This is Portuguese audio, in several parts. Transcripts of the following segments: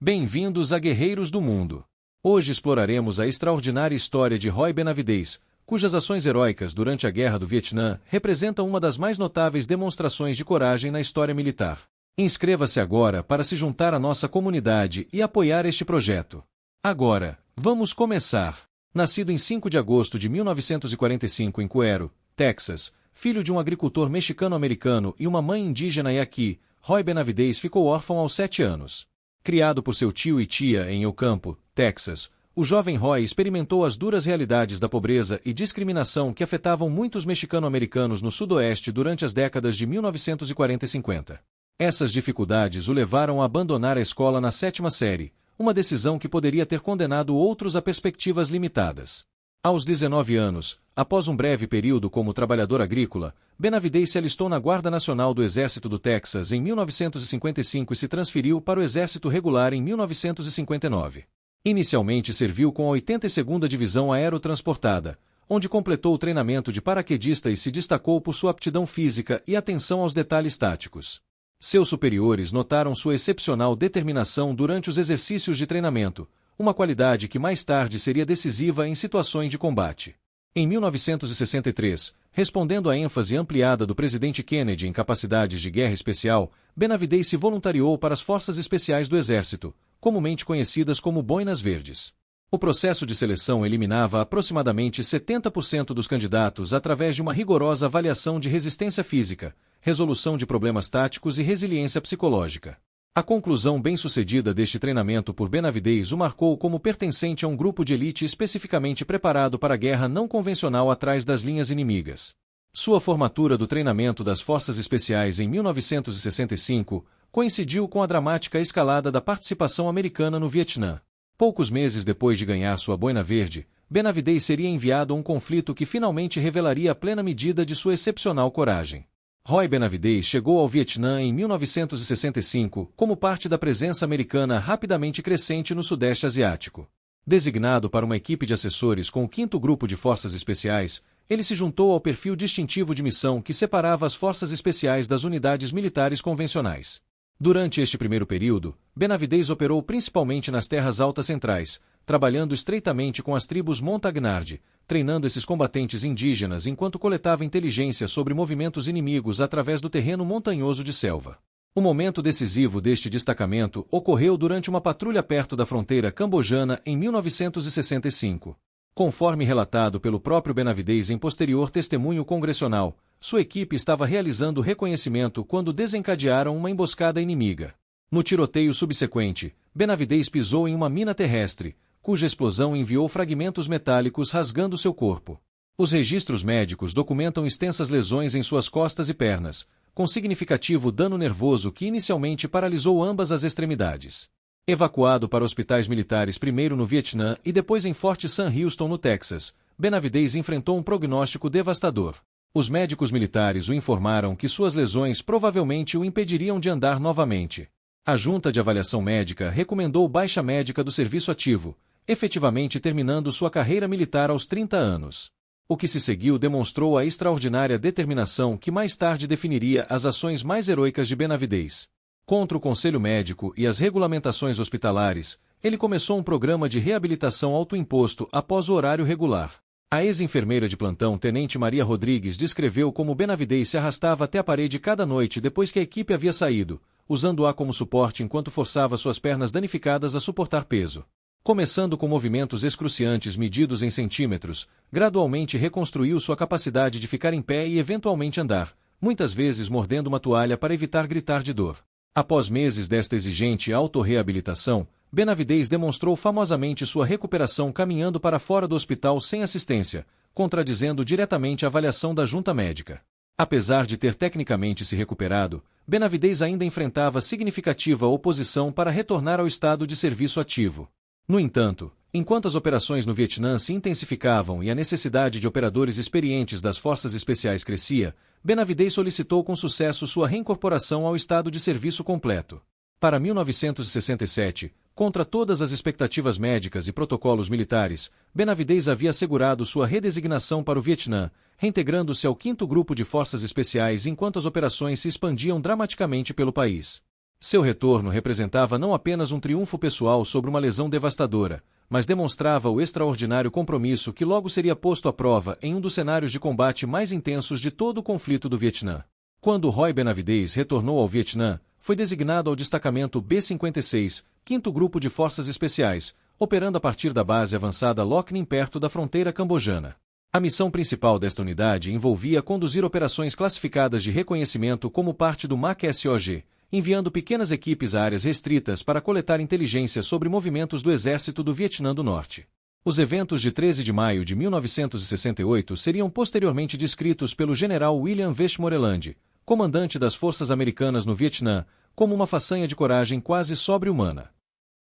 Bem-vindos a Guerreiros do Mundo. Hoje exploraremos a extraordinária história de Roy Benavidez, cujas ações heróicas durante a Guerra do Vietnã representam uma das mais notáveis demonstrações de coragem na história militar. Inscreva-se agora para se juntar à nossa comunidade e apoiar este projeto. Agora, vamos começar. Nascido em 5 de agosto de 1945 em Cuero, Texas, filho de um agricultor mexicano-americano e uma mãe indígena Yaqui, Roy Benavidez ficou órfão aos 7 anos. Criado por seu tio e tia em El Campo, Texas, o jovem Roy experimentou as duras realidades da pobreza e discriminação que afetavam muitos mexicano-americanos no sudoeste durante as décadas de 1940 e 50. Essas dificuldades o levaram a abandonar a escola na 7ª série, uma decisão que poderia ter condenado outros a perspectivas limitadas. Aos 19 anos, após um breve período como trabalhador agrícola, Benavidez se alistou na Guarda Nacional do Exército do Texas em 1955 e se transferiu para o Exército Regular em 1959. Inicialmente serviu com a 82ª Divisão Aerotransportada, onde completou o treinamento de paraquedista e se destacou por sua aptidão física e atenção aos detalhes táticos. Seus superiores notaram sua excepcional determinação durante os exercícios de treinamento, uma qualidade que mais tarde seria decisiva em situações de combate. Em 1963, respondendo à ênfase ampliada do presidente Kennedy em capacidades de guerra especial, Benavidez se voluntariou para as Forças Especiais do Exército, comumente conhecidas como Boinas Verdes. O processo de seleção eliminava aproximadamente 70% dos candidatos através de uma rigorosa avaliação de resistência física, resolução de problemas táticos e resiliência psicológica. A conclusão bem-sucedida deste treinamento por Benavidez o marcou como pertencente a um grupo de elite especificamente preparado para a guerra não convencional atrás das linhas inimigas. Sua formatura do treinamento das Forças Especiais em 1965 coincidiu com a dramática escalada da participação americana no Vietnã. Poucos meses depois de ganhar sua Boina Verde, Benavidez seria enviado a um conflito que finalmente revelaria a plena medida de sua excepcional coragem. Roy Benavidez chegou ao Vietnã em 1965 como parte da presença americana rapidamente crescente no Sudeste Asiático. Designado para uma equipe de assessores com o 5º Grupo de Forças Especiais, ele se juntou ao perfil distintivo de missão que separava as Forças Especiais das unidades militares convencionais. Durante este primeiro período, Benavidez operou principalmente nas terras altas centrais, trabalhando estreitamente com as tribos Montagnard, treinando esses combatentes indígenas enquanto coletava inteligência sobre movimentos inimigos através do terreno montanhoso de selva. O momento decisivo deste destacamento ocorreu durante uma patrulha perto da fronteira cambojana em 1965. Conforme relatado pelo próprio Benavidez em posterior testemunho congressional, sua equipe estava realizando reconhecimento quando desencadearam uma emboscada inimiga. No tiroteio subsequente, Benavidez pisou em uma mina terrestre, cuja explosão enviou fragmentos metálicos rasgando seu corpo. Os registros médicos documentam extensas lesões em suas costas e pernas, com significativo dano nervoso que inicialmente paralisou ambas as extremidades. Evacuado para hospitais militares primeiro no Vietnã e depois em Fort Sam Houston, no Texas, Benavidez enfrentou um prognóstico devastador. Os médicos militares o informaram que suas lesões provavelmente o impediriam de andar novamente. A Junta de Avaliação Médica recomendou baixa médica do serviço ativo, efetivamente terminando sua carreira militar aos 30 anos. O que se seguiu demonstrou a extraordinária determinação que mais tarde definiria as ações mais heroicas de Benavidez. Contra o conselho médico e as regulamentações hospitalares, ele começou um programa de reabilitação autoimposto após o horário regular. A ex-enfermeira de plantão Tenente Maria Rodrigues descreveu como Benavidez se arrastava até a parede cada noite depois que a equipe havia saído, usando-a como suporte enquanto forçava suas pernas danificadas a suportar peso. Começando com movimentos excruciantes medidos em centímetros, gradualmente reconstruiu sua capacidade de ficar em pé e eventualmente andar, muitas vezes mordendo uma toalha para evitar gritar de dor. Após meses desta exigente autorreabilitação, Benavidez demonstrou famosamente sua recuperação caminhando para fora do hospital sem assistência, contradizendo diretamente a avaliação da junta médica. Apesar de ter tecnicamente se recuperado, Benavidez ainda enfrentava significativa oposição para retornar ao estado de serviço ativo. No entanto, enquanto as operações no Vietnã se intensificavam e a necessidade de operadores experientes das Forças Especiais crescia, Benavidez solicitou com sucesso sua reincorporação ao estado de serviço completo. Para 1967, contra todas as expectativas médicas e protocolos militares, Benavidez havia assegurado sua redesignação para o Vietnã, reintegrando-se ao 5º Grupo de Forças Especiais enquanto as operações se expandiam dramaticamente pelo país. Seu retorno representava não apenas um triunfo pessoal sobre uma lesão devastadora, mas demonstrava o extraordinário compromisso que logo seria posto à prova em um dos cenários de combate mais intensos de todo o conflito do Vietnã. Quando Roy Benavidez retornou ao Vietnã, foi designado ao destacamento B-56, 5º Grupo de Forças Especiais, operando a partir da base avançada Loc Ninh perto da fronteira cambojana. A missão principal desta unidade envolvia conduzir operações classificadas de reconhecimento como parte do MAC-SOG, enviando pequenas equipes a áreas restritas para coletar inteligência sobre movimentos do Exército do Vietnã do Norte. Os eventos de 13 de maio de 1968 seriam posteriormente descritos pelo general William Westmoreland, comandante das forças americanas no Vietnã, como uma façanha de coragem quase sobre-humana.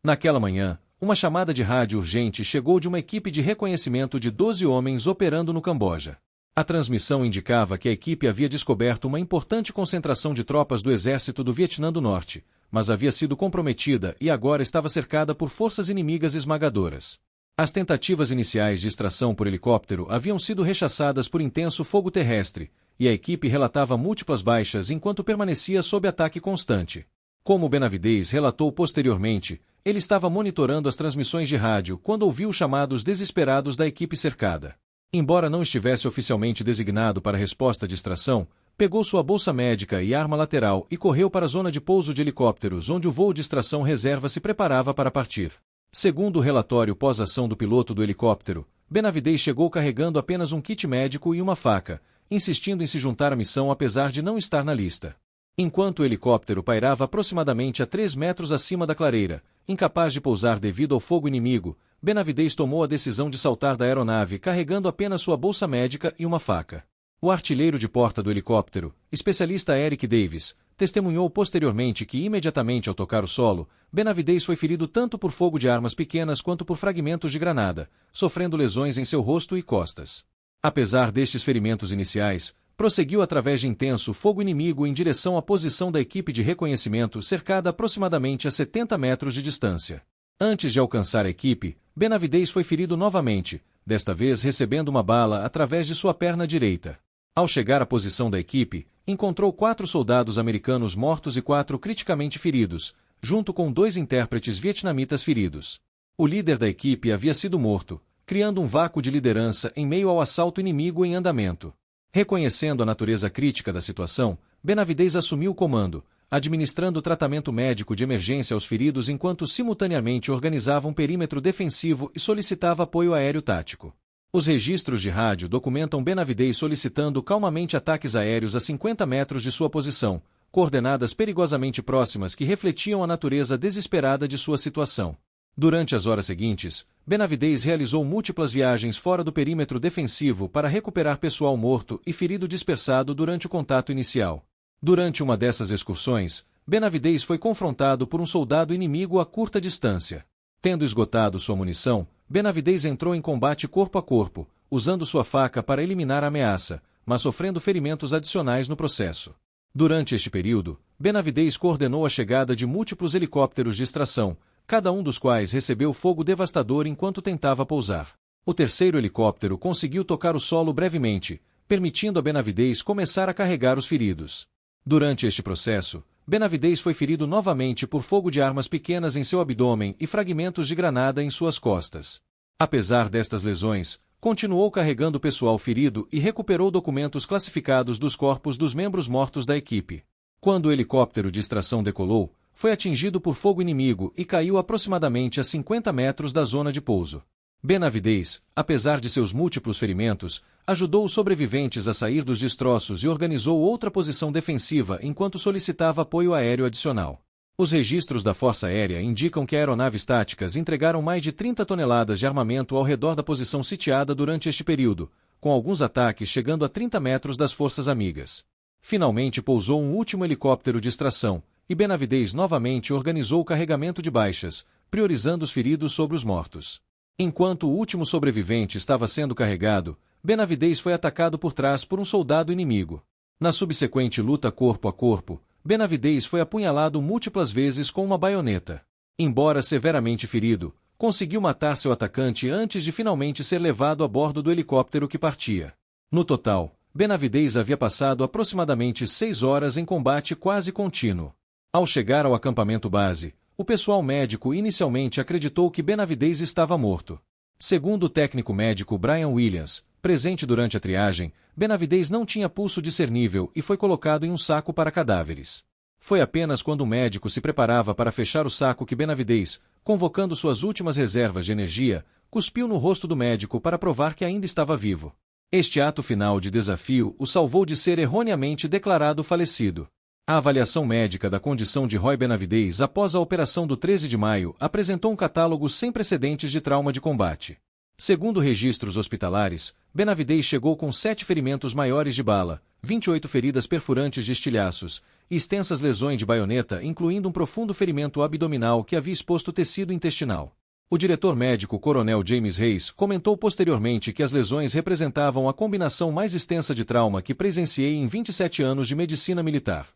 Naquela manhã, uma chamada de rádio urgente chegou de uma equipe de reconhecimento de 12 homens operando no Camboja. A transmissão indicava que a equipe havia descoberto uma importante concentração de tropas do exército do Vietnã do Norte, mas havia sido comprometida e agora estava cercada por forças inimigas esmagadoras. As tentativas iniciais de extração por helicóptero haviam sido rechaçadas por intenso fogo terrestre, e a equipe relatava múltiplas baixas enquanto permanecia sob ataque constante. Como Benavidez relatou posteriormente, ele estava monitorando as transmissões de rádio quando ouviu os chamados desesperados da equipe cercada. Embora não estivesse oficialmente designado para a resposta de extração, pegou sua bolsa médica e arma lateral e correu para a zona de pouso de helicópteros onde o voo de extração reserva se preparava para partir. Segundo o relatório pós-ação do piloto do helicóptero, Benavidez chegou carregando apenas um kit médico e uma faca, insistindo em se juntar à missão apesar de não estar na lista. Enquanto o helicóptero pairava aproximadamente a 3 metros acima da clareira, incapaz de pousar devido ao fogo inimigo, Benavidez tomou a decisão de saltar da aeronave carregando apenas sua bolsa médica e uma faca. O artilheiro de porta do helicóptero, especialista Eric Davis, testemunhou posteriormente que imediatamente ao tocar o solo, Benavidez foi ferido tanto por fogo de armas pequenas quanto por fragmentos de granada, sofrendo lesões em seu rosto e costas. Apesar destes ferimentos iniciais, prosseguiu através de intenso fogo inimigo em direção à posição da equipe de reconhecimento cercada aproximadamente a 70 metros de distância. Antes de alcançar a equipe, Benavidez foi ferido novamente, desta vez recebendo uma bala através de sua perna direita. Ao chegar à posição da equipe, encontrou 4 soldados americanos mortos e 4 criticamente feridos, junto com 2 intérpretes vietnamitas feridos. O líder da equipe havia sido morto, criando um vácuo de liderança em meio ao assalto inimigo em andamento. Reconhecendo a natureza crítica da situação, Benavidez assumiu o comando, administrando tratamento médico de emergência aos feridos enquanto simultaneamente organizava um perímetro defensivo e solicitava apoio aéreo tático. Os registros de rádio documentam Benavidez solicitando calmamente ataques aéreos a 50 metros de sua posição, coordenadas perigosamente próximas que refletiam a natureza desesperada de sua situação. Durante as horas seguintes, Benavidez realizou múltiplas viagens fora do perímetro defensivo para recuperar pessoal morto e ferido dispersado durante o contato inicial. Durante uma dessas excursões, Benavidez foi confrontado por um soldado inimigo a curta distância. Tendo esgotado sua munição, Benavidez entrou em combate corpo a corpo, usando sua faca para eliminar a ameaça, mas sofrendo ferimentos adicionais no processo. Durante este período, Benavidez coordenou a chegada de múltiplos helicópteros de extração, cada um dos quais recebeu fogo devastador enquanto tentava pousar. O terceiro helicóptero conseguiu tocar o solo brevemente, permitindo a Benavidez começar a carregar os feridos. Durante este processo, Benavidez foi ferido novamente por fogo de armas pequenas em seu abdômen e fragmentos de granada em suas costas. Apesar destas lesões, continuou carregando o pessoal ferido e recuperou documentos classificados dos corpos dos membros mortos da equipe. Quando o helicóptero de extração decolou, foi atingido por fogo inimigo e caiu aproximadamente a 50 metros da zona de pouso. Benavidez, apesar de seus múltiplos ferimentos, ajudou os sobreviventes a sair dos destroços e organizou outra posição defensiva enquanto solicitava apoio aéreo adicional. Os registros da Força Aérea indicam que aeronaves táticas entregaram mais de 30 toneladas de armamento ao redor da posição sitiada durante este período, com alguns ataques chegando a 30 metros das forças amigas. Finalmente pousou um último helicóptero de extração, e Benavidez novamente organizou o carregamento de baixas, priorizando os feridos sobre os mortos. Enquanto o último sobrevivente estava sendo carregado, Benavidez foi atacado por trás por um soldado inimigo. Na subsequente luta corpo a corpo, Benavidez foi apunhalado múltiplas vezes com uma baioneta. Embora severamente ferido, conseguiu matar seu atacante antes de finalmente ser levado a bordo do helicóptero que partia. No total, Benavidez havia passado aproximadamente 6 horas em combate quase contínuo. Ao chegar ao acampamento base, o pessoal médico inicialmente acreditou que Benavidez estava morto. Segundo o técnico médico Brian Williams, presente durante a triagem, Benavidez não tinha pulso discernível e foi colocado em um saco para cadáveres. Foi apenas quando o médico se preparava para fechar o saco que Benavidez, convocando suas últimas reservas de energia, cuspiu no rosto do médico para provar que ainda estava vivo. Este ato final de desafio o salvou de ser erroneamente declarado falecido. A avaliação médica da condição de Roy Benavidez após a operação do 13 de maio apresentou um catálogo sem precedentes de trauma de combate. Segundo registros hospitalares, Benavidez chegou com 7 ferimentos maiores de bala, 28 feridas perfurantes de estilhaços e extensas lesões de baioneta, incluindo um profundo ferimento abdominal que havia exposto tecido intestinal. O diretor médico Coronel James Reis comentou posteriormente que as lesões representavam a combinação mais extensa de trauma que presenciei em 27 anos de medicina militar.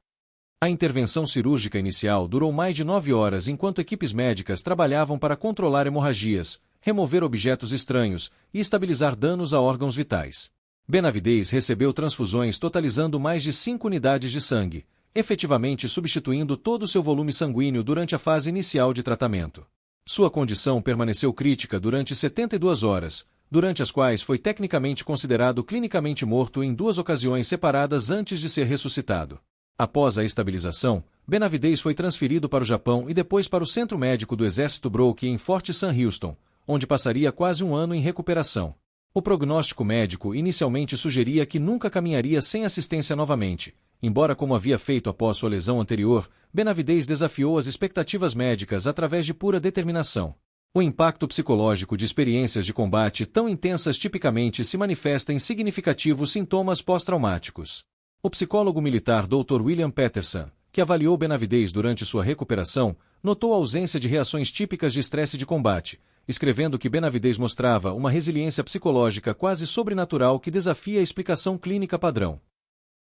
A intervenção cirúrgica inicial durou mais de 9 horas enquanto equipes médicas trabalhavam para controlar hemorragias, remover objetos estranhos e estabilizar danos a órgãos vitais. Benavidez recebeu transfusões totalizando mais de 5 unidades de sangue, efetivamente substituindo todo o seu volume sanguíneo durante a fase inicial de tratamento. Sua condição permaneceu crítica durante 72 horas, durante as quais foi tecnicamente considerado clinicamente morto em 2 ocasiões separadas antes de ser ressuscitado. Após a estabilização, Benavidez foi transferido para o Japão e depois para o Centro Médico do Exército Brooke em Fort Sam Houston, onde passaria quase um ano em recuperação. O prognóstico médico inicialmente sugeria que nunca caminharia sem assistência novamente, embora como havia feito após sua lesão anterior, Benavidez desafiou as expectativas médicas através de pura determinação. O impacto psicológico de experiências de combate tão intensas tipicamente se manifesta em significativos sintomas pós-traumáticos. O psicólogo militar Dr. William Peterson, que avaliou Benavidez durante sua recuperação, notou a ausência de reações típicas de estresse de combate, escrevendo que Benavidez mostrava uma resiliência psicológica quase sobrenatural que desafia a explicação clínica padrão.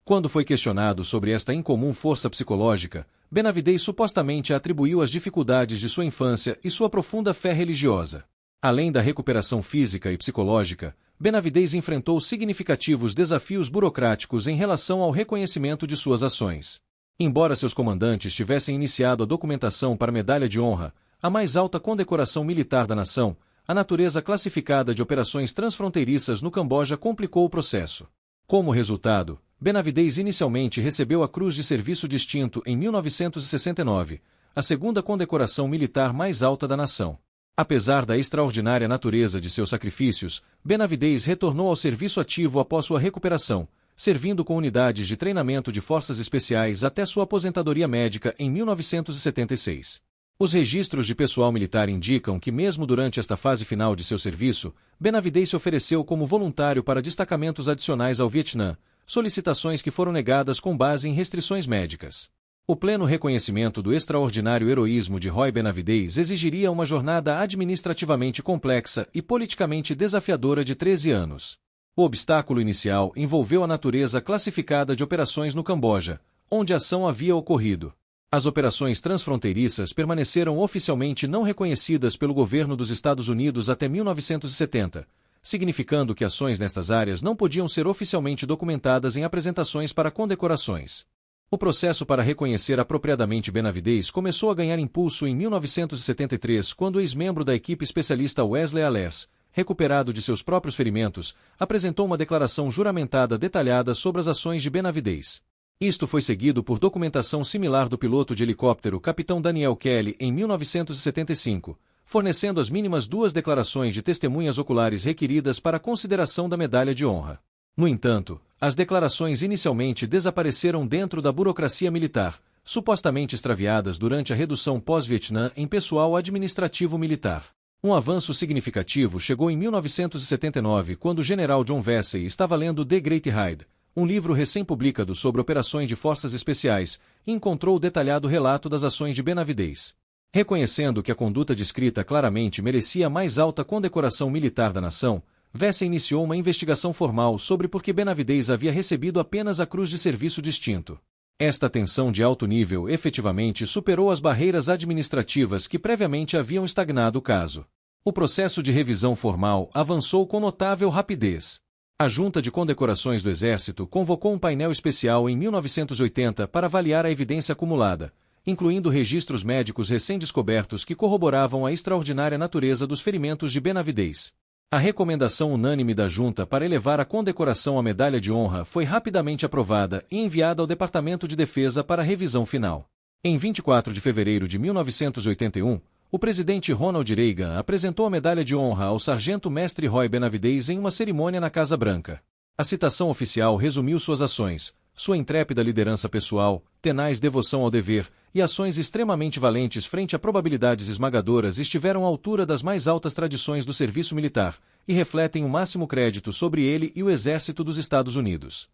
Quando foi questionado sobre esta incomum força psicológica, Benavidez supostamente atribuiu às dificuldades de sua infância e sua profunda fé religiosa. Além da recuperação física e psicológica, Benavidez enfrentou significativos desafios burocráticos em relação ao reconhecimento de suas ações. Embora seus comandantes tivessem iniciado a documentação para a Medalha de Honra, a mais alta condecoração militar da nação, a natureza classificada de operações transfronteiriças no Camboja complicou o processo. Como resultado, Benavidez inicialmente recebeu a Cruz de Serviço Distinto em 1969, a segunda condecoração militar mais alta da nação. Apesar da extraordinária natureza de seus sacrifícios, Benavidez retornou ao serviço ativo após sua recuperação, servindo com unidades de treinamento de forças especiais até sua aposentadoria médica em 1976. Os registros de pessoal militar indicam que mesmo durante esta fase final de seu serviço, Benavidez se ofereceu como voluntário para destacamentos adicionais ao Vietnã, solicitações que foram negadas com base em restrições médicas. O pleno reconhecimento do extraordinário heroísmo de Roy Benavidez exigiria uma jornada administrativamente complexa e politicamente desafiadora de 13 anos. O obstáculo inicial envolveu a natureza classificada de operações no Camboja, onde a ação havia ocorrido. As operações transfronteiriças permaneceram oficialmente não reconhecidas pelo governo dos Estados Unidos até 1970, significando que ações nestas áreas não podiam ser oficialmente documentadas em apresentações para condecorações. O processo para reconhecer apropriadamente Benavidez começou a ganhar impulso em 1973, quando o ex-membro da equipe especialista Wesley Allers, recuperado de seus próprios ferimentos, apresentou uma declaração juramentada detalhada sobre as ações de Benavidez. Isto foi seguido por documentação similar do piloto de helicóptero Capitão Daniel Kelly em 1975, fornecendo as mínimas 2 declarações de testemunhas oculares requeridas para a consideração da Medalha de Honra. No entanto, as declarações inicialmente desapareceram dentro da burocracia militar, supostamente extraviadas durante a redução pós-Vietnã em pessoal administrativo militar. Um avanço significativo chegou em 1979, quando o general John Vesey estava lendo The Great Raid, um livro recém-publicado sobre operações de forças especiais, e encontrou o detalhado relato das ações de Benavidez. Reconhecendo que a conduta descrita claramente merecia a mais alta condecoração militar da nação, Vesey iniciou uma investigação formal sobre por que Benavidez havia recebido apenas a Cruz de Serviço Distinto. Esta tensão de alto nível efetivamente superou as barreiras administrativas que previamente haviam estagnado o caso. O processo de revisão formal avançou com notável rapidez. A Junta de Condecorações do Exército convocou um painel especial em 1980 para avaliar a evidência acumulada, incluindo registros médicos recém-descobertos que corroboravam a extraordinária natureza dos ferimentos de Benavidez. A recomendação unânime da Junta para elevar a condecoração à Medalha de Honra foi rapidamente aprovada e enviada ao Departamento de Defesa para revisão final. Em 24 de fevereiro de 1981, o presidente Ronald Reagan apresentou a Medalha de Honra ao sargento-mestre Roy Benavidez em uma cerimônia na Casa Branca. A citação oficial resumiu suas ações, sua intrépida liderança pessoal, tenaz devoção ao dever e ações extremamente valentes frente a probabilidades esmagadoras estiveram à altura das mais altas tradições do serviço militar e refletem o máximo crédito sobre ele e o Exército dos Estados Unidos.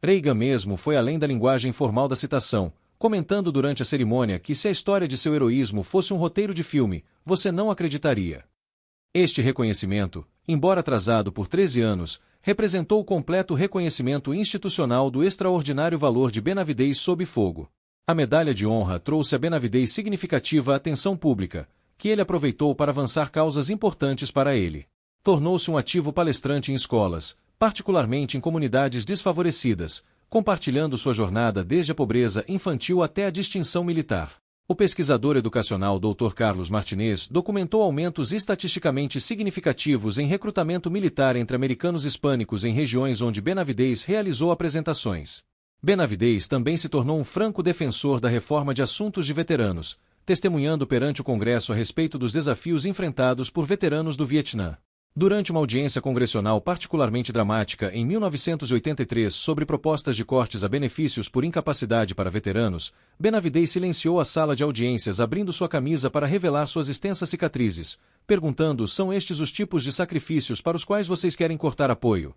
Reagan mesmo foi além da linguagem formal da citação, comentando durante a cerimônia que se a história de seu heroísmo fosse um roteiro de filme, você não acreditaria. Este reconhecimento, embora atrasado por 13 anos, representou o completo reconhecimento institucional do extraordinário valor de Benavidez sob fogo. A Medalha de Honra trouxe a Benavidez significativa atenção pública, que ele aproveitou para avançar causas importantes para ele. Tornou-se um ativo palestrante em escolas, particularmente em comunidades desfavorecidas, compartilhando sua jornada desde a pobreza infantil até a distinção militar. O pesquisador educacional Dr. Carlos Martinez documentou aumentos estatisticamente significativos em recrutamento militar entre americanos hispânicos em regiões onde Benavidez realizou apresentações. Benavidez também se tornou um franco defensor da reforma de assuntos de veteranos, testemunhando perante o Congresso a respeito dos desafios enfrentados por veteranos do Vietnã. Durante uma audiência congressional particularmente dramática em 1983 sobre propostas de cortes a benefícios por incapacidade para veteranos, Benavidez silenciou a sala de audiências abrindo sua camisa para revelar suas extensas cicatrizes, perguntando: são estes os tipos de sacrifícios para os quais vocês querem cortar apoio?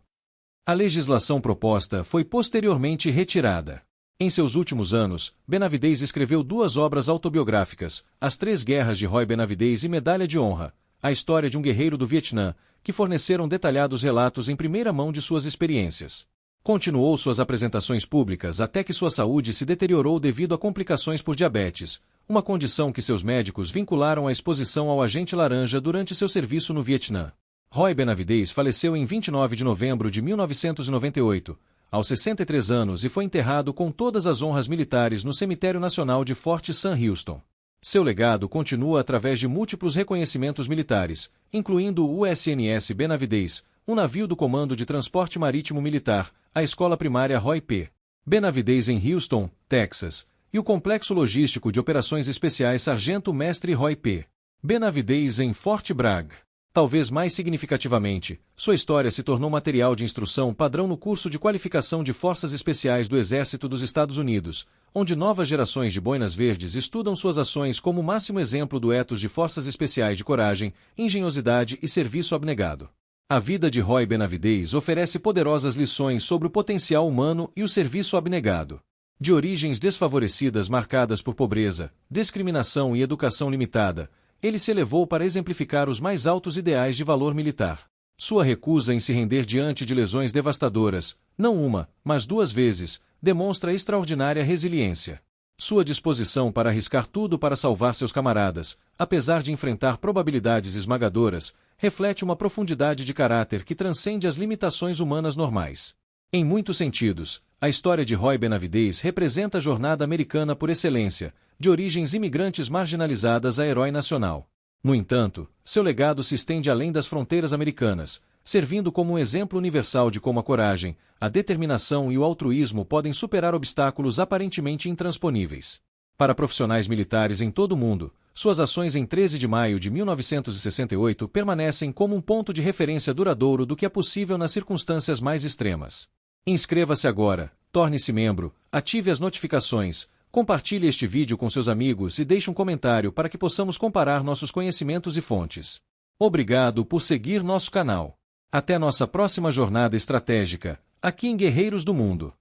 A legislação proposta foi posteriormente retirada. Em seus últimos anos, Benavidez escreveu 2 obras autobiográficas, As 3 Guerras de Roy Benavidez e Medalha de Honra, a história de um guerreiro do Vietnã, que forneceram detalhados relatos em primeira mão de suas experiências. Continuou suas apresentações públicas até que sua saúde se deteriorou devido a complicações por diabetes, uma condição que seus médicos vincularam à exposição ao agente laranja durante seu serviço no Vietnã. Roy Benavidez faleceu em 29 de novembro de 1998, aos 63 anos, e foi enterrado com todas as honras militares no Cemitério Nacional de Fort Sam Houston. Seu legado continua através de múltiplos reconhecimentos militares, incluindo o USNS Benavidez, um navio do Comando de Transporte Marítimo Militar, a Escola Primária Roy P. Benavidez em Houston, Texas, e o Complexo Logístico de Operações Especiais Sargento Mestre Roy P. Benavidez em Fort Bragg. Talvez mais significativamente, sua história se tornou material de instrução padrão no curso de qualificação de Forças Especiais do Exército dos Estados Unidos, onde novas gerações de boinas verdes estudam suas ações como máximo exemplo do ethos de Forças Especiais de coragem, engenhosidade e serviço abnegado. A vida de Roy Benavidez oferece poderosas lições sobre o potencial humano e o serviço abnegado. De origens desfavorecidas marcadas por pobreza, discriminação e educação limitada, ele se elevou para exemplificar os mais altos ideais de valor militar. Sua recusa em se render diante de lesões devastadoras, não uma, mas 2 vezes, demonstra extraordinária resiliência. Sua disposição para arriscar tudo para salvar seus camaradas, apesar de enfrentar probabilidades esmagadoras, reflete uma profundidade de caráter que transcende as limitações humanas normais. Em muitos sentidos, a história de Roy Benavidez representa a jornada americana por excelência, de origens imigrantes marginalizadas a herói nacional. No entanto, seu legado se estende além das fronteiras americanas, servindo como um exemplo universal de como a coragem, a determinação e o altruísmo podem superar obstáculos aparentemente intransponíveis. Para profissionais militares em todo o mundo, suas ações em 13 de maio de 1968 permanecem como um ponto de referência duradouro do que é possível nas circunstâncias mais extremas. Inscreva-se agora, torne-se membro, ative as notificações, compartilhe este vídeo com seus amigos e deixe um comentário para que possamos comparar nossos conhecimentos e fontes. Obrigado por seguir nosso canal. Até nossa próxima jornada estratégica, aqui em Guerreiros do Mundo.